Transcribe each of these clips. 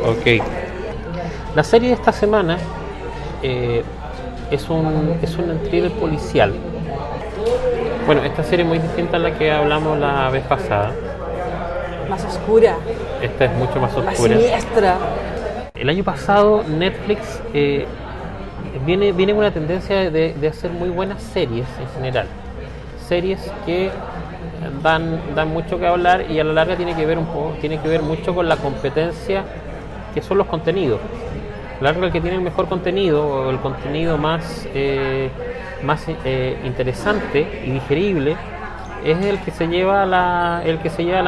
Ok. La serie de esta semana es un thriller policial. Bueno, esta serie es muy distinta a la que hablamos la vez pasada. Más oscura. Esta es mucho más Más oscura. siniestra. El año pasado Netflix viene con una tendencia de hacer muy buenas series en general. Series que dan mucho que hablar y a la larga tiene que ver mucho con la competencia que son los contenidos. A la larga el que tiene el mejor contenido o el contenido más interesante y digerible es el que se lleva la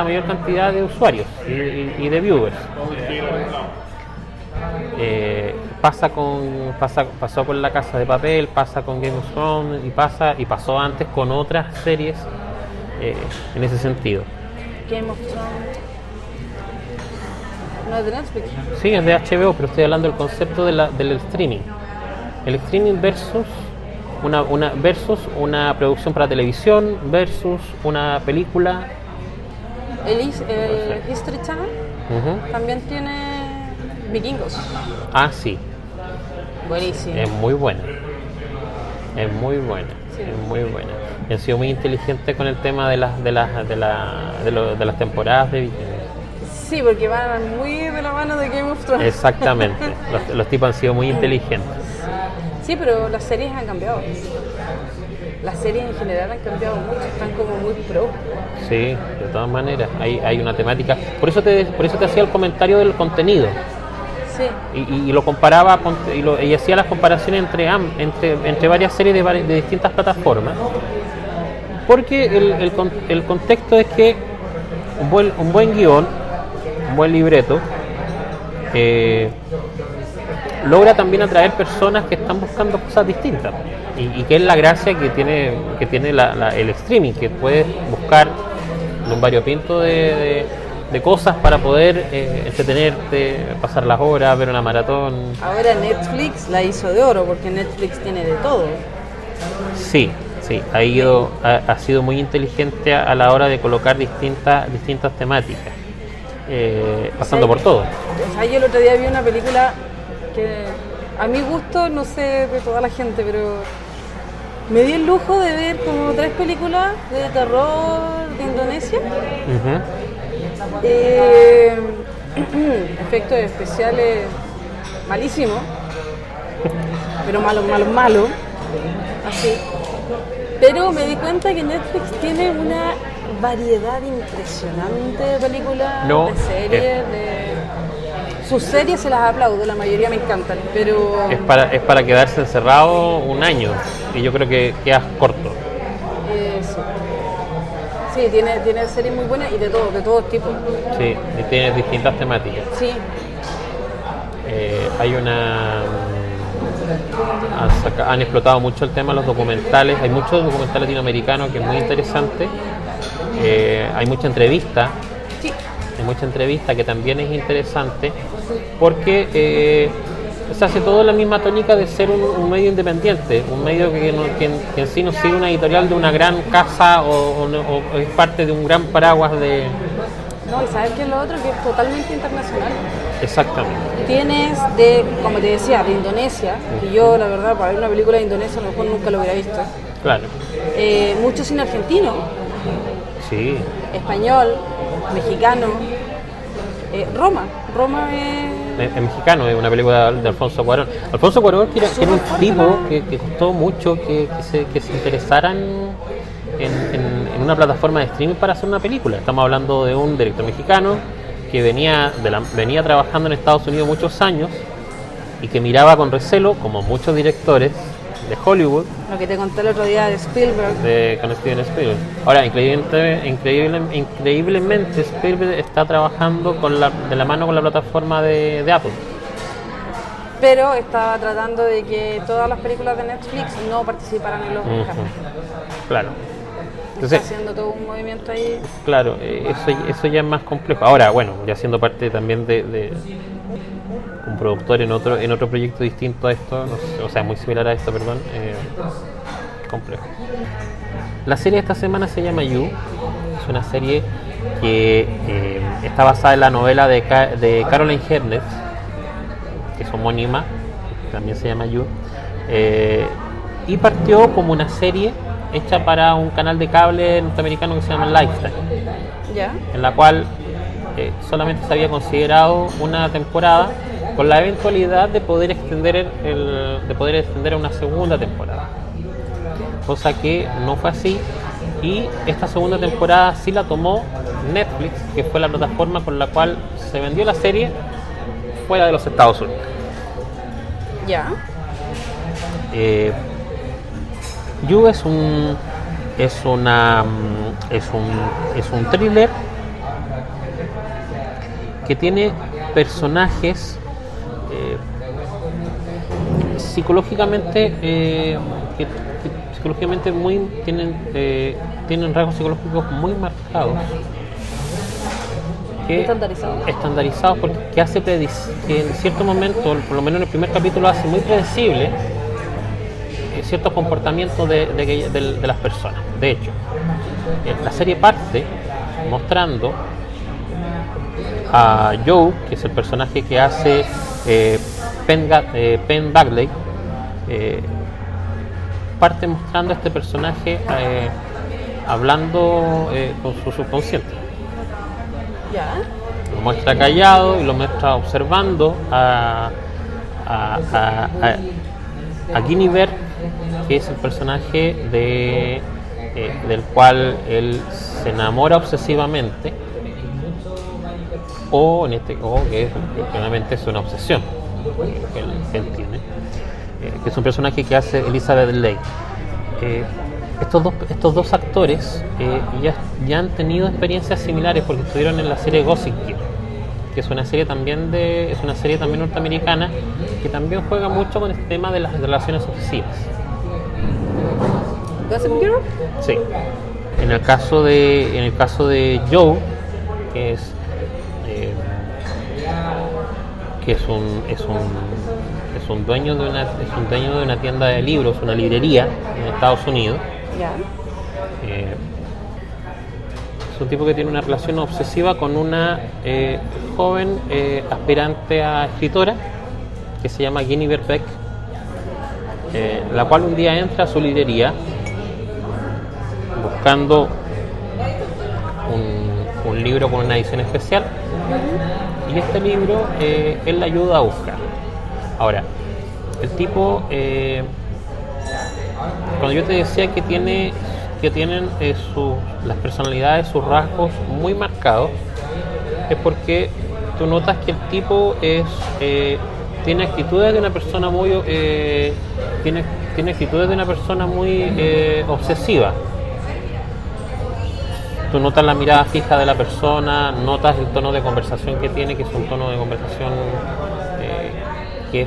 mayor cantidad de usuarios y de viewers. Pasó con La Casa de Papel, pasa con Game of Thrones y pasó antes con otras series en ese sentido. Game of Thrones. ¿No es de Netflix? Sí, es de HBO, pero estoy hablando del concepto del streaming. El streaming versus una producción para televisión versus una película. El History Channel también tiene Vikingos. Ah, sí. Buenísimo. Es muy buena. Sí. Es muy buena. Y han sido muy inteligentes con el tema de las temporadas de Vikingos. Sí, porque van muy de la mano de Game of Thrones. Exactamente. Los tipos han sido muy inteligentes. Sí, pero las series han cambiado. Las series en general han cambiado mucho, están como muy pro. Sí, de todas maneras. Hay una temática. Por eso te hacía el comentario del contenido. Sí. Y lo comparaba y hacía las comparaciones entre varias series de distintas plataformas. Porque el contexto es que un buen guión, un buen libreto, logra también atraer personas que están buscando cosas distintas y que es la gracia que tiene el streaming, que puedes buscar un variopinto de cosas para poder entretenerte, pasar las horas, ver una maratón. Ahora Netflix la hizo de oro porque Netflix tiene de todo. Sí, ha sido muy inteligente a la hora de colocar distintas temáticas, pasando por todo. O sea, yo el otro día vi una película que a mi gusto, no sé de toda la gente, pero me di el lujo de ver como 3 películas de terror de Indonesia. Efectos especiales malísimos, pero malo, así. Pero me di cuenta que Netflix tiene una variedad impresionante de películas, de series, sus series se las aplaudo, la mayoría me encantan, pero es para quedarse encerrado un año y yo creo que quedas corto. Sí, tiene series muy buenas y de todos tipos. Sí, y tiene distintas temáticas. Sí. Han explotado mucho el tema de los documentales. Hay muchos documentales latinoamericanos que es muy interesante. Hay mucha entrevista. Sí. Hay mucha entrevista que también es interesante porque se hace todo en la misma tónica de ser un medio independiente, un medio que en sí no sigue una editorial de una gran casa o es parte de un gran paraguas de... No, y sabes que es lo otro, que es totalmente internacional. Exactamente. Tienes como te decía, de Indonesia, y yo la verdad para ver una película de Indonesia a lo mejor nunca lo hubiera visto. Claro. Mucho cine argentino. Sí. Español, mexicano. Roma es mexicano, es una película de Alfonso Cuarón. Alfonso Cuarón que era un tipo que costó mucho que se interesaran en una plataforma de streaming para hacer una película. Estamos hablando de un director mexicano que venía trabajando en Estados Unidos muchos años y que miraba con recelo, como muchos directores de Hollywood, lo que te conté el otro día de Spielberg, con Steven Spielberg. Ahora, increíblemente Spielberg está trabajando de la mano con la plataforma de Apple. Pero estaba tratando de que todas las películas de Netflix no participaran en los Oscars. Claro. Entonces, está haciendo todo un movimiento ahí. Claro, eso ya es más complejo. Ahora, bueno, ya siendo parte también de un productor en otro proyecto distinto a esto, no sé, o sea, muy similar a esto, perdón, complejo. La serie de esta semana se llama You. Es una serie que está basada en la novela de Caroline Hernes, que es homónima, también se llama You, y partió como una serie hecha para un canal de cable norteamericano que se llama Lifetime, ¿Ya? en la cual solamente se había considerado una temporada con la eventualidad de poder extender a una segunda temporada, cosa que no fue así, y esta segunda temporada sí la tomó Netflix, que fue la plataforma con la cual se vendió la serie fuera de los Estados Unidos. ¿Ya? You es un thriller que tiene personajes psicológicamente tienen rasgos psicológicos muy marcados, estandarizados, porque que en cierto momento, por lo menos en el primer capítulo, hace muy predecible ciertos comportamientos de las personas. De hecho, la serie parte mostrando a Joe, que es el personaje que hace Penn Badgley, parte mostrando a este personaje hablando con su subconsciente. ¿Ya? Lo muestra callado y lo muestra observando a Guinevere, que es el personaje del cual él se enamora obsesivamente, o que realmente es una obsesión que él tiene, que es un personaje que hace Elizabeth Leigh. Estos dos actores ya han tenido experiencias similares porque estuvieron en la serie Gossip Girl, que es una serie también norteamericana, que también juega mucho con este tema de las relaciones obsesivas. ¿Gossip Girl? Sí. En el caso de Joe, que es un dueño de una tienda de libros, una librería en Estados Unidos. ¿Ya? Es un tipo que tiene una relación obsesiva con una joven aspirante a escritora que se llama Guinevere Beck, la cual un día entra a su librería buscando un libro con una edición especial, y este libro él la ayuda a buscar. Ahora, el tipo, cuando yo te decía que tienen las personalidades, sus rasgos muy marcados, es porque tú notas que el tipo tiene actitudes de una persona muy obsesiva. Tú notas la mirada fija de la persona, notas el tono de conversación que tiene, que es un tono de conversación que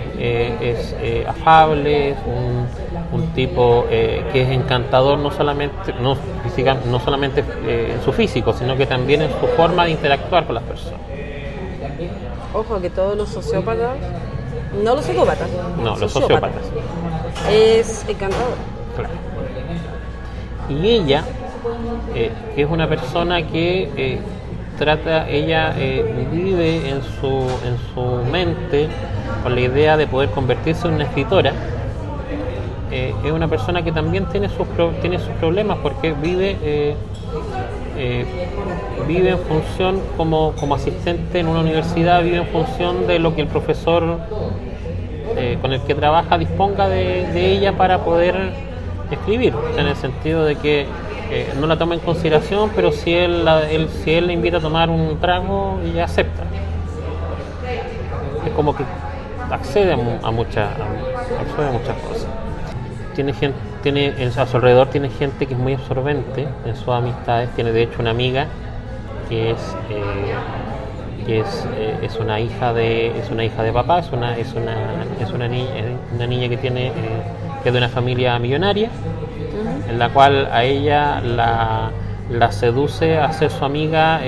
es afable, es un tipo que es encantador no solamente en su físico, sino que también en su forma de interactuar con las personas. Ojo, que todos los sociópatas, no los psicópatas, los sociópatas, es encantador. Claro. Y ella, que es una persona que vive en su mente con la idea de poder convertirse en una escritora. Es una persona que también tiene sus problemas, porque vive en función como asistente en una universidad, vive en función de lo que el profesor con el que trabaja disponga de ella para poder escribir, en el sentido de que no la toma en consideración, pero si él le invita a tomar un trago, ella acepta. Es como que accede a muchas cosas. A su alrededor tiene gente que es muy absorbente en sus amistades. Tiene de hecho una amiga que es una hija de papá, es una niña que es de una familia millonaria, en la cual a ella la seduce a ser su amiga,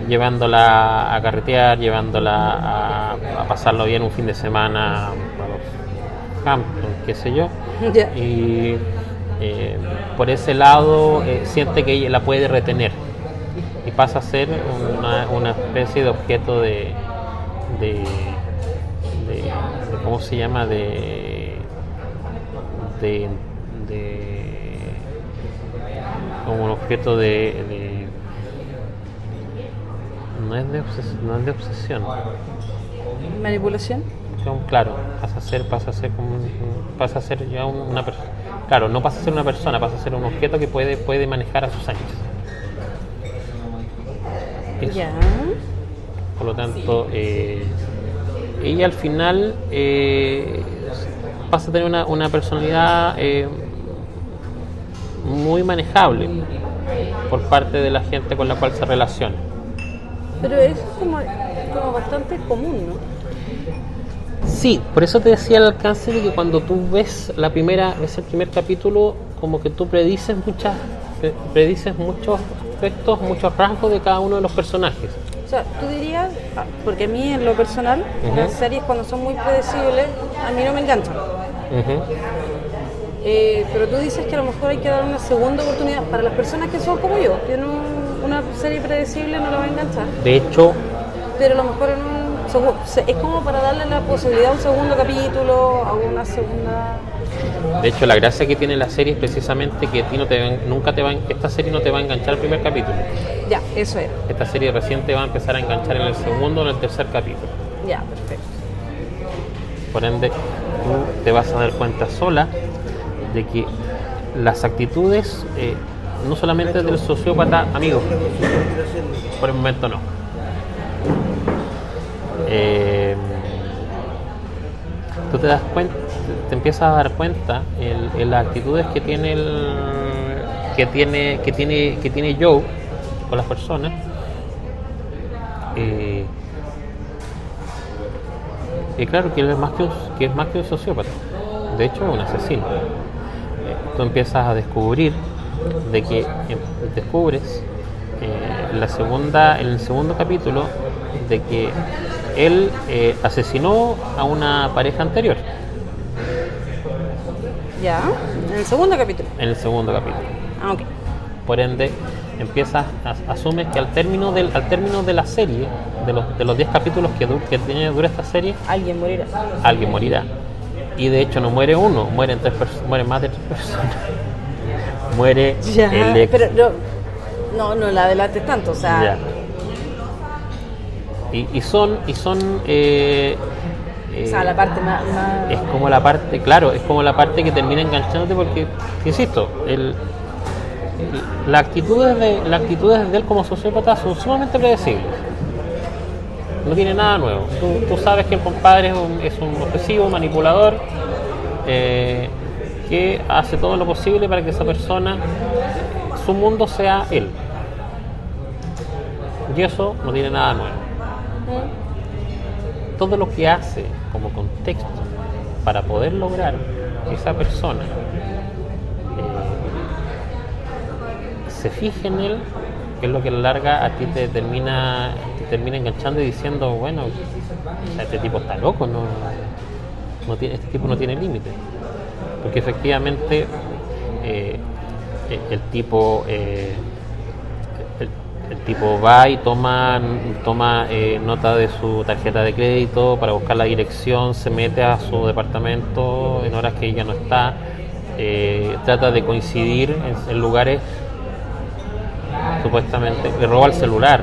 llevándola a carretear, llevándola a pasarlo bien un fin de semana a los Hamptons, qué sé yo. Yeah. Y por ese lado siente que ella la puede retener y pasa a ser una especie de objeto de ¿cómo se llama? De como un objeto no es de obsesión. ¿Manipulación? Claro, pasa a ser ya una persona. Claro, no pasa a ser una persona, pasa a ser un objeto que puede manejar a sus anchas. Eso. Ya. Por lo tanto, ella al final pasa a tener una personalidad muy manejable por parte de la gente con la cual se relaciona. Pero eso es como bastante común, ¿no? Sí, por eso te decía el alcance de que cuando tú ves el primer capítulo, como que tú predices muchos aspectos, muchos rasgos de cada uno de los personajes. O sea, tú dirías, porque a mí en lo personal, las series cuando son muy predecibles, a mí no me enganchan. Pero tú dices que a lo mejor hay que dar una segunda oportunidad para las personas que son como yo, que una serie predecible no la va a enganchar. De hecho, pero a lo mejor es como para darle la posibilidad a un segundo capítulo, a una segunda... De hecho, la gracia que tiene la serie es precisamente que a ti esta serie no te va a enganchar el primer capítulo. Ya, eso era. Esta serie recién te va a empezar a enganchar en el segundo o en el tercer capítulo. Ya, perfecto. Por ende, tú te vas a dar cuenta sola de que las actitudes, no solamente del sociópata, amigo, por el momento no. Tú te das cuenta, te empiezas a dar cuenta en las actitudes que tiene Joe con las personas, y claro que él es más que un sociópata. De hecho es un asesino. Tú empiezas a descubrir de que descubres en el segundo capítulo de que él asesinó a una pareja anterior. Ya, en el segundo capítulo. En el segundo capítulo. Ah, ok. Por ende, asumes que al término de la serie, de los 10 capítulos que dura esta serie, Alguien morirá. Y de hecho no muere uno, mueren más de 3 personas. Muere ya, el ex. Pero no la adelantes tanto, o sea... Ya. Y son o sea, la parte más... es como la parte, claro, es como la parte que termina enganchándote porque, insisto, las actitudes de él como sociópata son sumamente predecibles. No tiene nada nuevo. Tú sabes que el compadre es un obsesivo, manipulador, que hace todo lo posible para que esa persona, su mundo sea él. Y eso no tiene nada nuevo. Todo lo que hace como contexto para poder lograr que esa persona se fije en él, que es lo que a la larga a ti te termina enganchando y diciendo, bueno, o sea, este tipo está loco, este tipo no tiene límite, porque efectivamente el tipo va y toma nota de su tarjeta de crédito para buscar la dirección, se mete a su departamento en horas que ella no está, trata de coincidir en lugares, supuestamente le roba el celular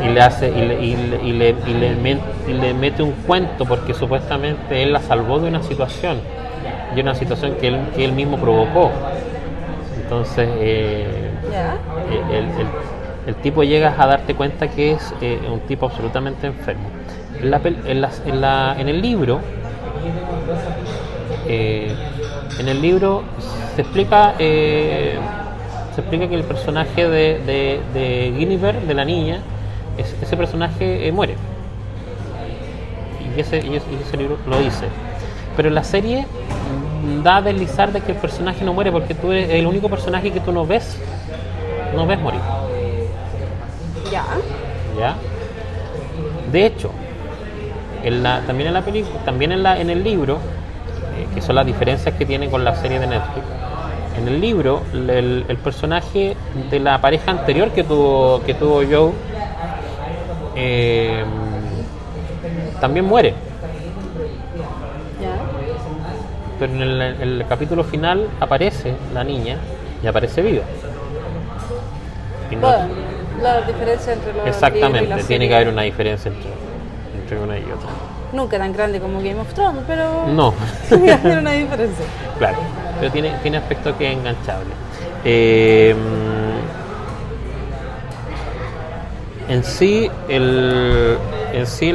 y le mete un cuento porque supuestamente él la salvó de una situación que él mismo provocó. Entonces el tipo llegas a darte cuenta que es un tipo absolutamente enfermo. En el libro se explica que el personaje de Guinevere, de la niña, ese personaje muere, y ese libro lo dice, pero en la serie da a deslizar de que el personaje no muere porque tú eres el único personaje que tú no ves morir. Ya. De hecho, también en la película, también en el libro, que son las diferencias que tiene con la serie de Netflix. En el libro, el personaje de la pareja anterior que tuvo Joe también muere. pero en el capítulo final aparece la niña y aparece viva. Y no- Bueno, la diferencia entre los libros y exactamente, la tiene serie que haber una diferencia entre una y otra. nunca tan grande como Game of Thrones, pero No, tiene que haber una diferencia. claro, pero tiene aspectos que es enganchable. En sí, el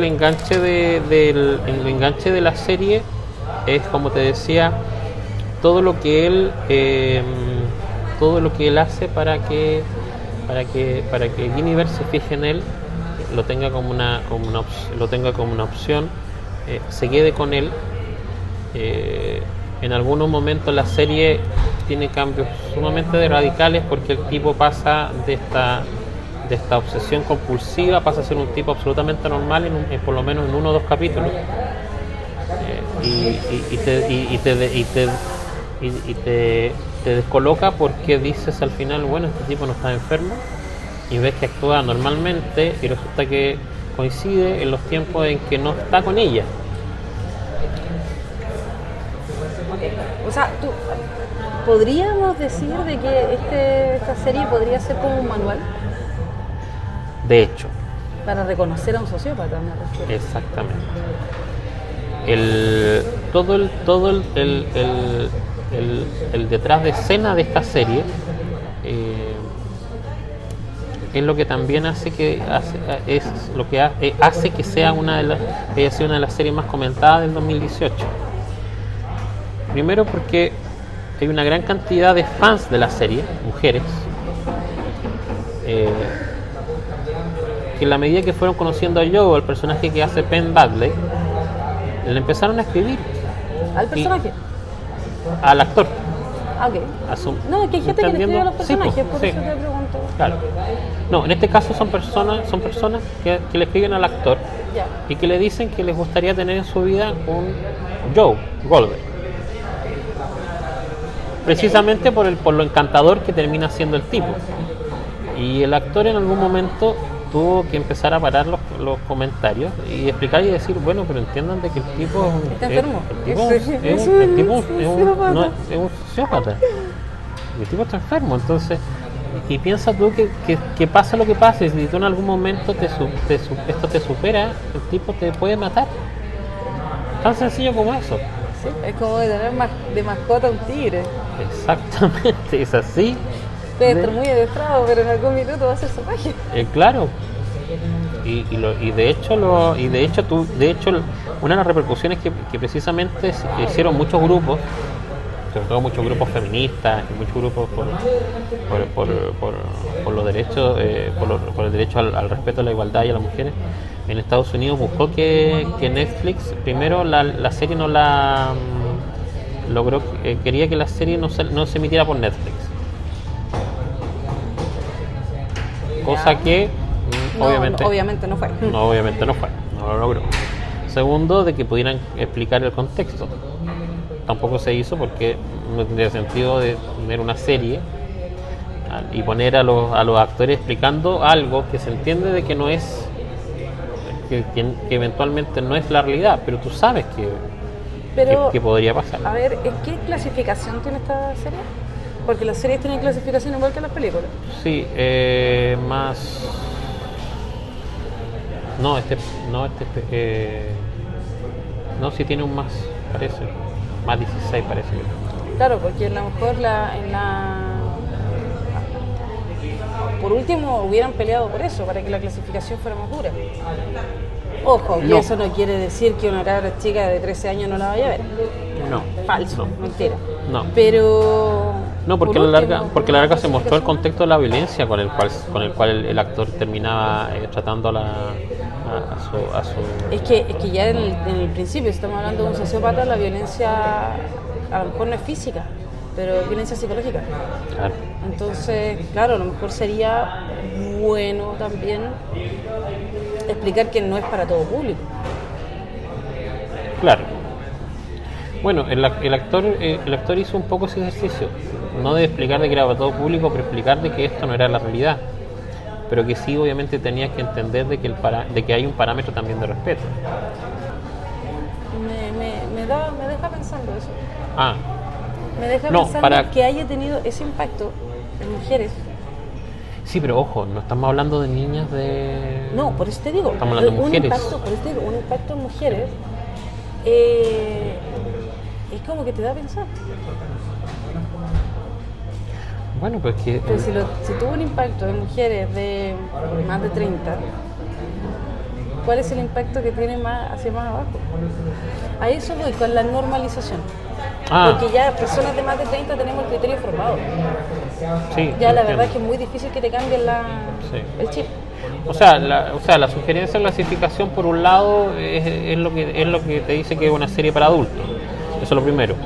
enganche el enganche de la serie es, como te decía, todo lo que él hace para que Universe se fije en él, lo tenga como una opción, se quede con él. En algunos momentos la serie tiene cambios sumamente radicales porque el tipo pasa de esta obsesión compulsiva, pasa a ser un tipo absolutamente normal por lo menos en 1 o 2 capítulos. Te descoloca porque dices al final, bueno, este tipo no está enfermo, y ves que actúa normalmente y resulta que coincide en los tiempos en que no está con ella. O sea, podríamos decir de que esta serie podría ser como un manual De hecho, para reconocer a un sociópata, me refiero. exactamente. El detrás de escena de esta serie es lo que también hace que sea haya sido una de las series más comentadas del 2018. Primero porque hay una gran cantidad de fans de la serie, mujeres, que en la medida que fueron conociendo a Joe, el personaje que hace Penn Badgley, le empezaron a escribir ¿Al personaje? al actor. Ah, ok. No, es que hay gente que le escribe a los personajes, Sí, por sí. eso te pregunto. Claro. No, en este caso son personas que le escriben al actor Ya. y que le dicen que les gustaría tener en su vida un Joe Goldberg. Precisamente por lo encantador que termina siendo el tipo. Y el actor en algún momento tuvo que empezar a parar los comentarios y explicar y decir, bueno, pero entiendan de que el tipo Está enfermo. es un sociópata. El tipo está enfermo, entonces, y piensa tú que pasa lo que pase, si tú en algún momento esto te supera, el tipo te puede matar. Tan sencillo como eso. Sí, es como de tener de mascota un tigre. Exactamente, es así. Puede estar muy adestrado, pero en algún minuto va a ser salvaje. Claro. Y de hecho una de las repercusiones que precisamente hicieron muchos grupos, sobre todo muchos grupos feministas y muchos grupos por los derechos, por el derecho al respeto a la igualdad y a las mujeres en Estados Unidos, buscó que Netflix primero la serie no la logró, quería que la serie no se emitiera por Netflix, cosa que obviamente no fue. obviamente no lo logró. Segundo, de que pudieran explicar el contexto. Tampoco se hizo porque no tendría sentido de tener una serie y poner a los actores explicando algo que se entiende de que no es, que eventualmente no es la realidad, pero tú sabes que podría pasar. A ver, ¿qué clasificación tiene esta serie? Porque las series tienen clasificación igual que las películas. Sí, más. No, no, sí tiene un más, parece. Más 16 parece. Claro, porque a lo mejor por último hubieran peleado por eso, para que la clasificación fuera más dura. Ojo, que No. eso no quiere decir que una cabra chica de 13 años no la vaya a ver. No. Falso, mentira. No. Pero... No, porque por a la larga, último, porque a la larga se mostró el clasificación. contexto de la violencia con el cual el actor terminaba tratando a su Es que ya en el principio, si estamos hablando de un sociópata, la violencia a lo mejor no es física, pero es violencia psicológica. Claro. Entonces, claro, a lo mejor sería bueno también explicar que no es para todo público. Claro. Bueno, el actor hizo un poco ese ejercicio, no de explicar de que era para todo público, pero explicar de que esto no era la realidad, pero que sí obviamente tenías que entender de que hay un parámetro también de respeto. me deja pensando eso. Ah, Me deja No, pensando para- que haya tenido ese impacto en mujeres. sí, pero ojo, no estamos hablando de niñas de... No, por eso te digo, Estamos hablando de un mujeres. impacto, por eso te digo, un impacto en mujeres es como que te da a pensar. Bueno, pues que... Pero si tuvo un impacto en mujeres de más de 30, ¿cuál es el impacto que tiene hacia más abajo? A eso voy con la normalización. Ah, Porque ya personas de más de 30 tenemos el criterio formado. sí. Ya la entiendo. verdad es que es muy difícil que te cambien Sí. el chip. O sea, la sugerencia de clasificación por un lado es lo que te dice que es una serie para adultos. Eso es lo primero.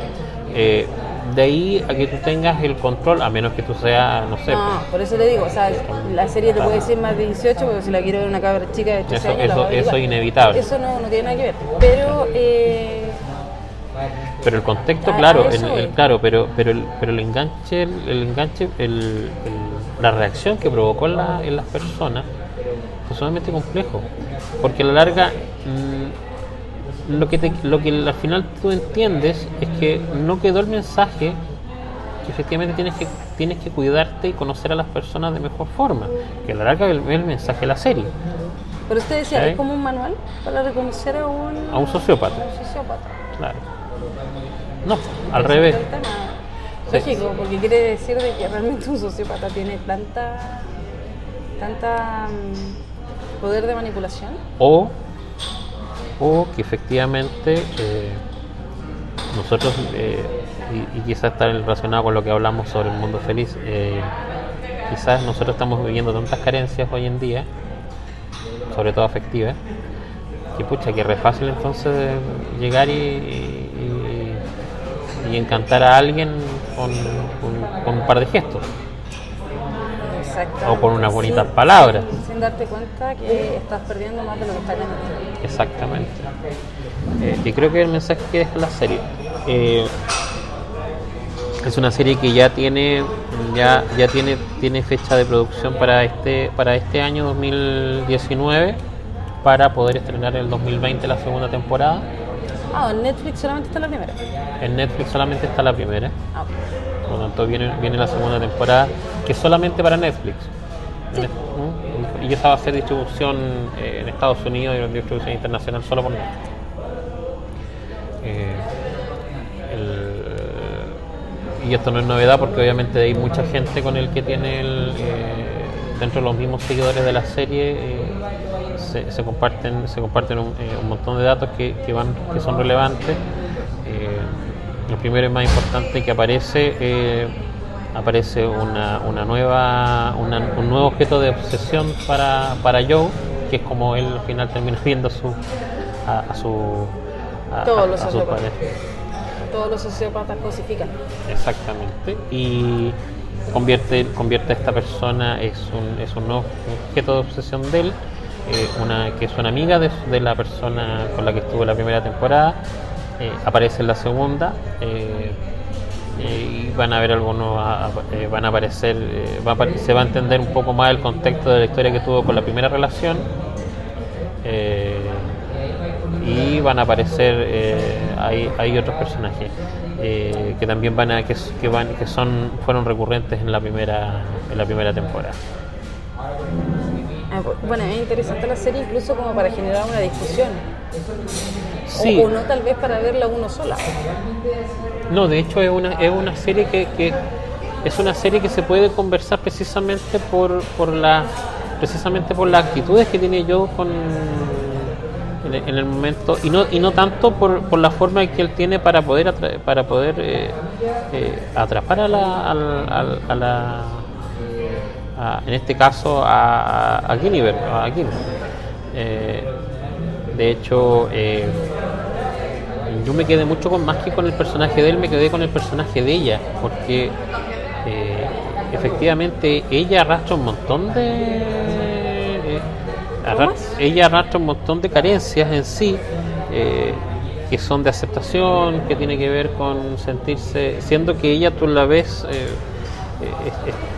De ahí a que tú tengas el control, a menos que tú seas, no sé, No, por eso te digo, o sea, la serie te puede decir más de 18, pero si la quiero ver una cabra chica de 13 años, la voy a ver eso igual. es inevitable. Eso no tiene nada que ver. Pero Pero el contexto, A claro, eso voy. claro, pero el enganche, la reacción que provocó en las personas fue sumamente complejo, porque a la larga lo que al final tú entiendes es que no quedó el mensaje que efectivamente tienes que cuidarte y conocer a las personas de mejor forma, que a la larga es el mensaje de la serie, Pero usted decía, ¿Sí? es como un manual para reconocer a un sociópata, sociópata. claro. No, al revés. Sí. Lógico, porque quiere decir de que realmente un sociópata tiene tanta poder de manipulación. O que efectivamente nosotros, y quizás está relacionado con lo que hablamos sobre el mundo feliz, quizás nosotros estamos viviendo tantas carencias hoy en día, sobre todo afectivas, que pucha, que es re fácil entonces llegar y encantar a alguien con un par de gestos Exactamente. o con unas bonitas Sin- palabras. Sin darte cuenta que estás perdiendo más de lo que estás ganando. Exactamente. Y creo que el mensaje que deja la serie es una serie que ya tiene fecha de producción para este año 2019, para poder estrenar en el 2020 la segunda temporada. Ah, en Netflix solamente está la primera. En Netflix solamente está la primera, Ah, ok. por lo tanto viene la segunda temporada, que es solamente para Netflix. Y esa va a ser distribución en Estados Unidos y distribución internacional solo por Netflix. Y esto no es novedad, porque obviamente hay mucha gente con el que tiene dentro de los mismos seguidores de la serie, se comparten un montón de datos que son relevantes. El primero y más importante que aparece un nuevo objeto de obsesión para Joe, que es como él al final termina viendo a su pareja. Todos los sociópatas cosifican. Exactamente. Y convierte a esta persona, es un nuevo objeto de obsesión de él, que es una amiga de la persona con la que estuvo en la primera temporada. Aparece en la segunda, y van a ver algunos, van a aparecer, se va a entender un poco más el contexto de la historia que tuvo con la primera relación, y van a aparecer, hay otros personajes que también fueron recurrentes en la primera temporada. Bueno, es interesante la serie incluso como para generar una discusión. Sí. O no tal vez para verla uno sola. No, de hecho es una serie que es una serie que se puede conversar precisamente por las actitudes que tiene Joe en el momento, y no tanto por la forma en que él tiene para poder atrapar en este caso a Guinevere, a Kim. De hecho, yo me quedé mucho más que con el personaje de él, me quedé con el personaje de ella, porque efectivamente ella arrastra un montón de carencias en sí, que son de aceptación, que tiene que ver con sentirse, siendo que ella tú la ves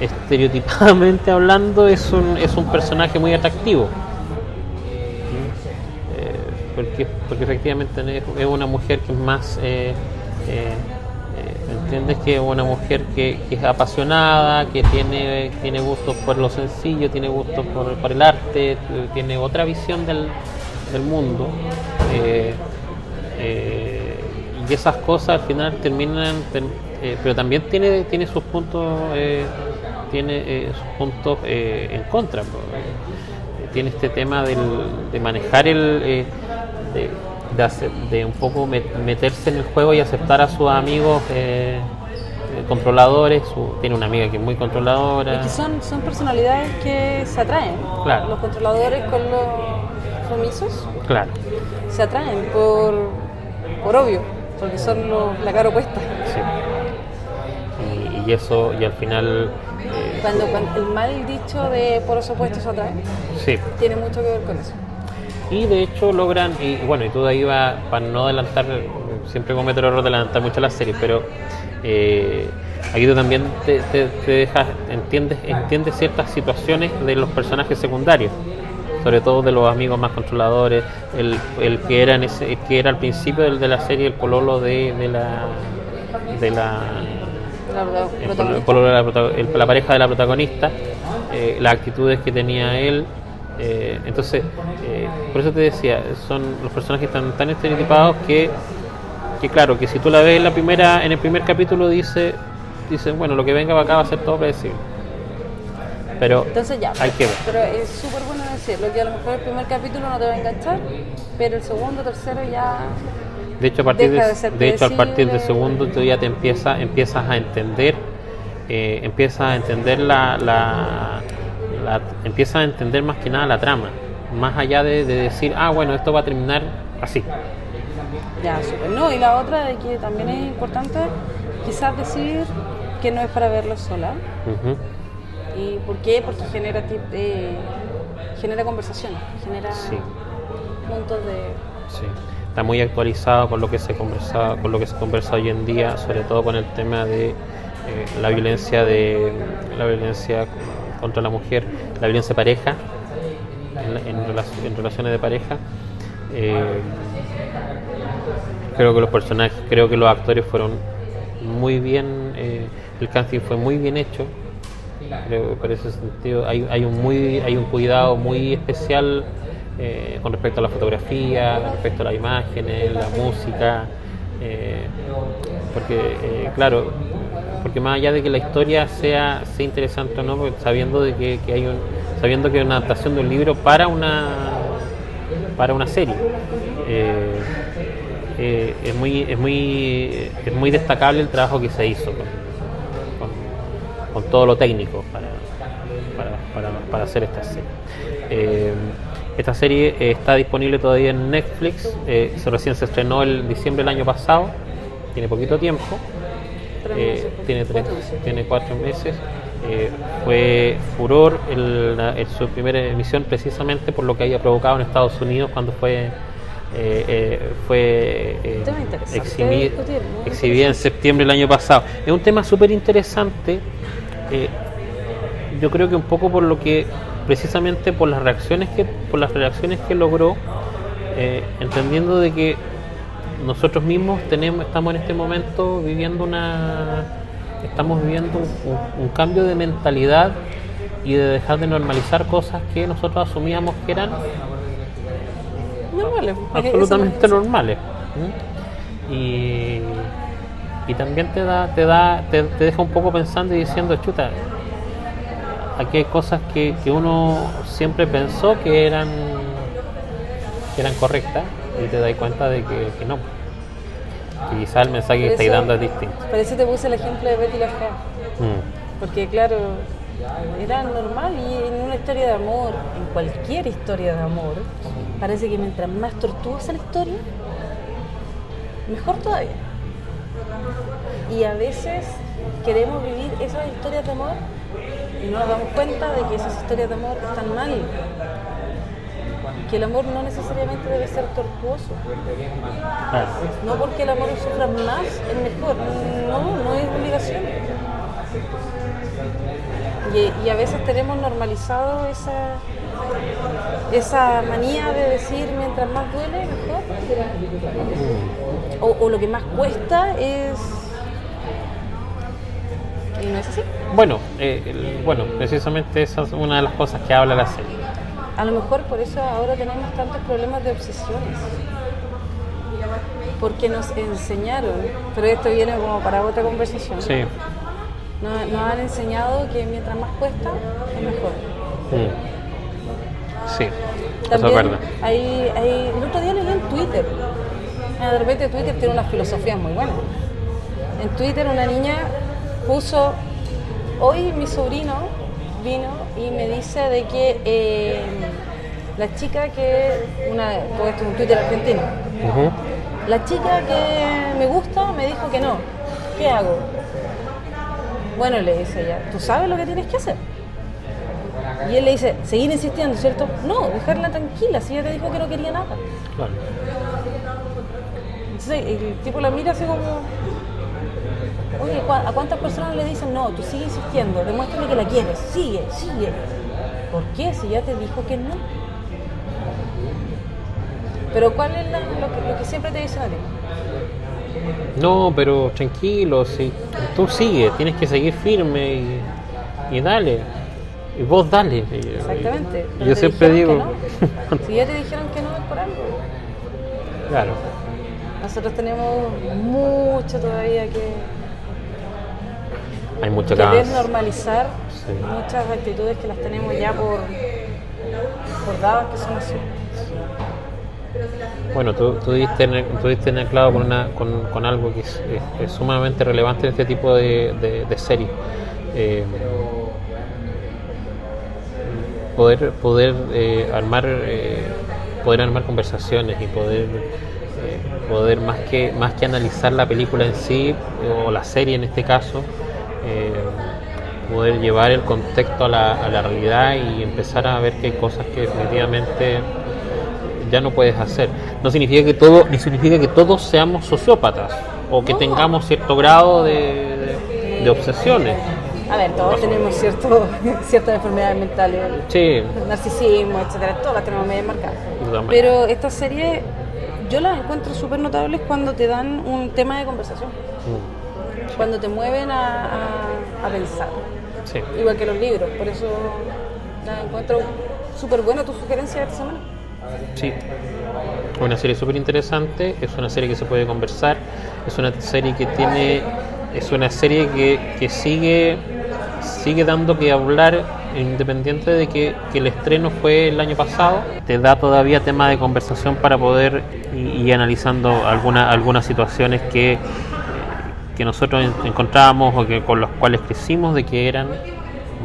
estereotipadamente hablando, es un personaje muy atractivo. porque efectivamente es una mujer que es más entiendes que es una mujer que es apasionada, que tiene gustos por lo sencillo, tiene gustos por el arte, tiene otra visión del mundo, y esas cosas al final terminan, pero también tiene sus puntos, sus puntos en contra. Tiene este tema de manejar de un poco meterse en el juego y aceptar a sus amigos controladores. Tiene una amiga que es muy controladora. Y que son personalidades que se atraen. Claro. Los controladores con los sumisos. Claro. Se atraen por obvio, porque son la cara opuesta. Sí. Y eso, y al final... Cuando el mal dicho de por los opuestos se atraen, sí, tiene mucho que ver con eso. Y de hecho logran, y bueno, y tú de ahí vas, para no adelantar, siempre cometo el error de adelantar mucho las series, pero aquí tú también te dejas, entiendes ciertas situaciones de los personajes secundarios, sobre todo de los amigos más controladores, el que era al principio de la serie el pololo la pareja de la protagonista, las actitudes que tenía él. Entonces, por eso te decía, son los personajes tan estereotipados que claro, que si tú la ves en el primer capítulo dice bueno, lo que venga para acá va a ser todo predecible. Pero entonces ya, hay que ver. Pero es súper bueno decirlo, que a lo mejor el primer capítulo no te va a enganchar, pero el segundo, tercero ya... De hecho, a partir del segundo tú ya te empiezas a entender, empiezas a entender empiezas a entender más que nada la trama, más allá de decir, bueno, esto va a terminar así. Ya, súper. No, y la otra de que también es importante, quizás decir que no es para verlo sola. Uh-huh. ¿Y por qué? Porque genera conversaciones, genera puntos de... Sí. Está muy actualizado con lo que se conversa hoy en día, sobre todo con el tema de la violencia contra la mujer, la violencia de pareja, en relaciones de pareja. Creo que los actores fueron muy bien, el casting fue muy bien hecho. Creo que por ese sentido hay un cuidado muy especial con respecto a la fotografía, con respecto a las imágenes, la música, porque más allá de que la historia sea interesante o no, sabiendo que es una adaptación de un libro para una serie, es muy destacable el trabajo que se hizo con todo lo técnico para hacer esta serie. Esta serie está disponible todavía en Netflix, recién se estrenó el diciembre del año pasado, tiene poquito tiempo, tiene 4 meses. Fue furor su primera emisión precisamente por lo que había provocado en Estados Unidos cuando fue exhibida en septiembre del año pasado. Es un tema súper interesante, yo creo que un poco precisamente por las reacciones que logró, entendiendo de que nosotros mismos estamos en este momento viviendo un cambio de mentalidad y de dejar de normalizar cosas que nosotros asumíamos que eran normales, absolutamente normales. Y también te deja un poco pensando y diciendo, chuta, aquí hay cosas que uno siempre pensó que eran correctas y te das cuenta de que no, que quizás el mensaje que estáis dando es distinto. Por eso te puse el ejemplo de Betty la Fea, porque claro, era normal, y en una historia de amor, en cualquier historia de amor, parece que mientras más tortuosa la historia, mejor todavía. Y a veces queremos vivir esas historias de amor y no nos damos cuenta de que esas historias de amor están mal, que el amor no necesariamente debe ser tortuoso. No porque el amor sufra más es mejor, no es obligación. Y a veces tenemos normalizado esa manía de decir mientras más duele, mejor. O lo que más cuesta es... ¿Y no es así? Bueno, precisamente esa es una de las cosas que habla la serie. A lo mejor por eso ahora tenemos tantos problemas de obsesiones. Porque nos enseñaron, pero esto viene como para otra conversación. Sí. Nos han enseñado que mientras más cuesta, es mejor. Sí, También eso es verdad. el otro día leí en Twitter. De repente Twitter tiene unas filosofías muy buenas. En Twitter una niña puso, hoy mi sobrino vino y me dice de que la chica que, todo esto es un Twitter argentino, la chica que me gusta me dijo que no, ¿qué hago? Bueno, le dice ella, ¿tú sabes lo que tienes que hacer? Y él le dice, seguir insistiendo, ¿cierto? No, dejarla tranquila, si ella te dijo que no quería nada. Claro. Entonces el tipo la mira así como, oye, ¿a cuántas personas le dicen no? Tú sigue insistiendo, demuéstrame que la quieres, sigue. ¿Por qué? Si ya te dijo que no. Pero ¿cuál es lo que siempre te dicen a ti? No, pero tranquilo, si tú sigue, tienes que seguir firme y dale. Y vos dale. Exactamente. Yo siempre digo... No. Si ya te dijeron que no, es por algo. Claro. Nosotros tenemos mucho todavía Hay mucho que más. desnormalizar, Sí. muchas actitudes que las tenemos ya por dadas que son así. Bueno, tú diste en el clavo con algo que es sumamente relevante en este tipo de series. Poder armar conversaciones y poder más que analizar la película en sí o la serie en este caso, poder llevar el contexto a la realidad y empezar a ver que hay cosas que definitivamente ya no puedes hacer. No significa que todos seamos sociópatas o que tengamos cierto grado de obsesiones. A ver, todos tenemos ciertas enfermedades mentales, Sí. narcisismo, etcétera, todas las tenemos medio marcadas. Totalmente. Pero esta serie yo las encuentro súper notables cuando te dan un tema de conversación, cuando te mueven a pensar, Sí. igual que los libros. Por eso las encuentro súper buena tu sugerencia de esta semana. Sí, una serie súper interesante, es una serie que se puede conversar, es una serie que sigue dando que hablar, independiente de que el estreno fue el año pasado. Te da todavía tema de conversación para poder ir analizando algunas situaciones que nosotros encontrábamos o que con las cuales crecimos de que eran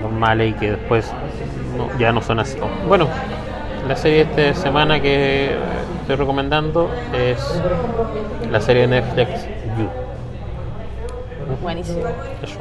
normales y que después ya no son así. Bueno, la serie de esta semana que estoy recomendando es la serie de Netflix You. Buenísimo. Eso.